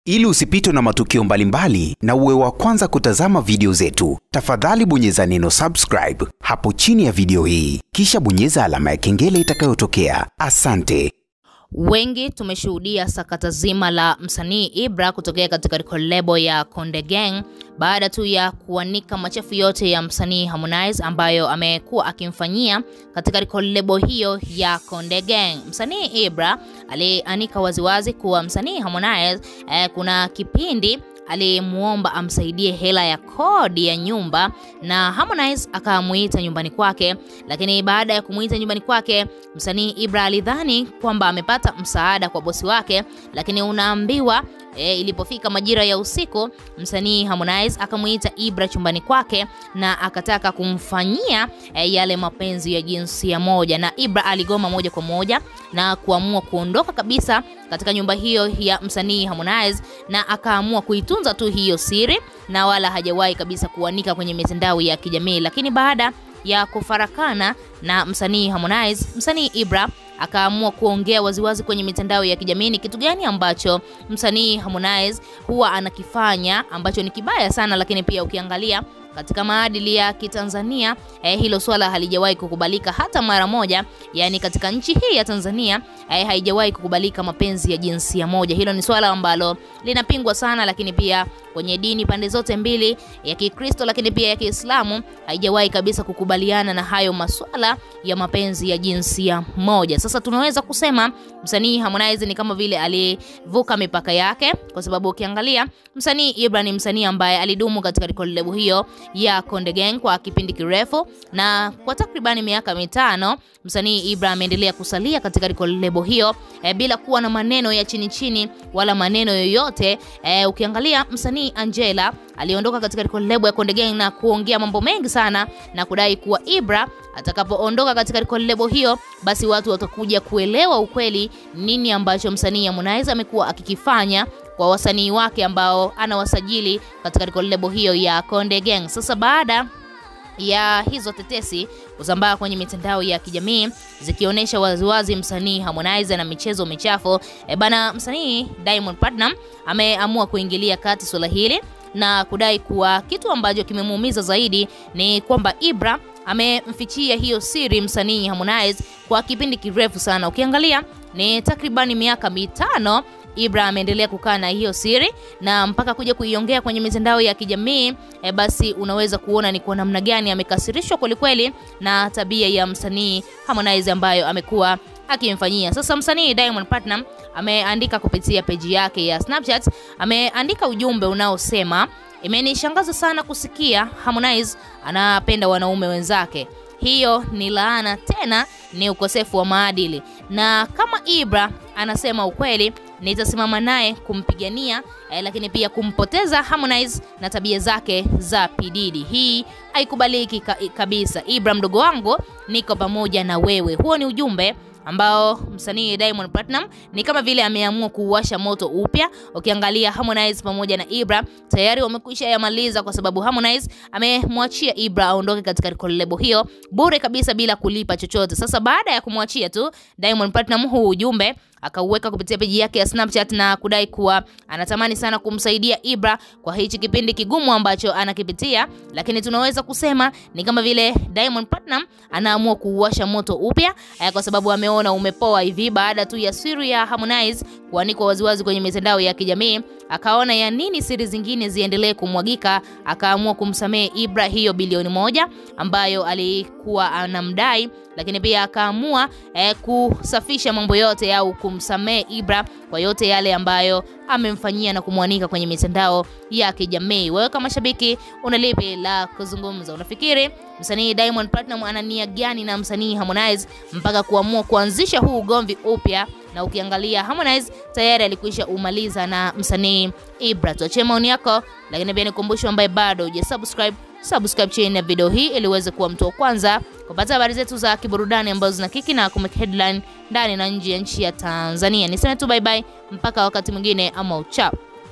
Ili usipitwe na matukio mbalimbali na uwe wa kwanza kutazama video zetu, tafadhali bonyeza neno subscribe hapo chini ya video hii, kisha bonyeza alama ya kengele itakayotokea. Asante. Wengi tumeshuhudia sakata zima la msanii Ibra kutokea katika lebo ya Konde Gang baada tu ya kuanika machafu yote ya msanii Harmonize ambayo amekuwa akimfanyia katika lebo hiyo ya Konde Gang. Msanii Ibra alianika waziwazi kuwa msanii Harmonize kuna kipindi alimuomba amsaidie hela ya kodi ya nyumba na Harmonize akamuita nyumbani kwake, lakini baada ya kumuita nyumbani kwake msanii Ibra alidhani kwamba amepata msaada kwa bosi wake, lakini unaambiwa ilipofika majira ya usiku msanii Harmonize akamuita Ibra chumbani kwake na akataka kumfanyia yale mapenzi ya jinsia moja, na Ibra aligoma moja kwa moja na kuamua kuondoka kabisa katika nyumba hiyo ya msanii Harmonize na akaamua kuitunza tu hiyo siri na wala hajawahi kabisa kuanika kwenye mitandao ya kijamii. Lakini baada ya kufarakana na msanii Harmonize, msanii Ibra akaamua kuongea waziwazi kwenye mitandao ya kijamii ni kitu gani ambacho msanii Harmonize huwa anakifanya ambacho ni kibaya sana, lakini pia ukiangalia katika maadili ya Kitanzania hilo swala halijawahi kukubalika hata mara moja. Yani katika nchi hii ya Tanzania haijawahi kukubalika mapenzi ya jinsia moja. Hilo ni swala ambalo linapingwa sana, lakini pia kwenye dini pande zote mbili, ya Kikristo lakini pia ya Kiislamu, haijawahi kabisa kukubaliana na hayo masuala ya mapenzi ya jinsia moja. Sasa tunaweza kusema msanii Harmonize ni kama vile alivuka mipaka yake, kwa sababu ukiangalia msanii Ibra ni msanii ambaye alidumu katika lebo hiyo ya Konde Gang kwa kipindi kirefu, na kwa takribani miaka 5 msanii Ibra ameendelea kusalia katika lebo hiyo bila kuwa na maneno ya chini chini wala maneno yoyote. Ukiangalia msanii Angela aliondoka katika lebo ya Konde Gang na kuongea mambo mengi sana na kudai kuwa Ibra atakapoondoka katika lebo hiyo basi watu watakuja kuelewa ukweli nini ambacho msanii Harmonize amekuwa akikifanya kwa wasanii wake ambao anawasajili katika lebo hiyo ya Konde Gang. Sasa baada ya hizo tetesi kusambaa kwenye mitandao ya kijamii zikionyesha waziwazi msanii Harmonize na michezo michafu, bana msanii Diamond Platnumz ameamua kuingilia kati swala hili na kudai kuwa kitu ambacho kimemuumiza zaidi ni kwamba Ibra amemfichia hiyo siri msanii Harmonize kwa kipindi kirefu sana. Ukiangalia ni takribani miaka 5 Ibra ameendelea kukaa na hiyo siri na mpaka kuja kuiongea kwenye mitandao ya kijamii, basi unaweza kuona ni kwa namna gani amekasirishwa kweli na tabia ya msanii Harmonize ambayo amekuwa akimfanyia. Sasa msanii Diamond Platnumz ameandika kupitia page yake ya Snapchat, ameandika ujumbe unaosema, imenishangaza sana kusikia Harmonize anapenda wanaume wenzake. Hiyo ni laana, tena ni ukosefu wa maadili, na kama Ibra anasema ukweli nitasimama naye kumpigania, lakini pia kumpoteza Harmonize na tabia zake za pididi. Hii haikubaliki kabisa. Ibra mdogo wangu, niko pamoja na wewe. Huo ni ujumbe ambao msanii Diamond Platnumz ni kama vile ameamua kuwasha moto upya. Ukiangalia Harmonize pamoja na Ibra tayari wamekwisha yamaliza, kwa sababu Harmonize amemwachia Ibra aondoke katika lebo hiyo bure kabisa bila kulipa chochote. Sasa baada ya kumwachia tu Diamond Platnumz huu ujumbe akauweka kupitia peji yake ya Snapchat na kudai kuwa anatamani sana kumsaidia Ibra kwa hichi kipindi kigumu ambacho anakipitia, lakini tunaweza kusema ni kama vile Diamond Platnumz anaamua kuwasha moto upya kwa sababu ameona umepoa hivi baada tu ya siri ya Harmonize kuanikwa waziwazi kwenye mitandao ya kijamii. Akaona ya nini siri zingine ziendelee kumwagika, akaamua kumsamehe Ibra hiyo bilioni 1 ambayo alikuwa anamdai, lakini pia akaamua kusafisha mambo yote au kumsamehe Ibra kwa yote yale ambayo amemfanyia na kumwanika kwenye mitandao ya kijamii. Wewe kama shabiki unalipi la kuzungumza? Unafikiri msanii Diamond Platnumz ana nia gani na msanii Harmonize mpaka kuamua kuanzisha huu ugomvi upya? Na ukiangalia Harmonize tayari alikwisha umaliza na msanii Ibra. Tuachie maoni yako, lakini pia nikumbushe ambaye bado subscribe chini ya video hii ili uweze kuwa mtu wa kwanza kupata habari zetu za kiburudani ambazo zinakiki na kumake headline ndani na nje ya nchi ya Tanzania. Niseme tu bye bye mpaka wakati mwingine, ama ciao.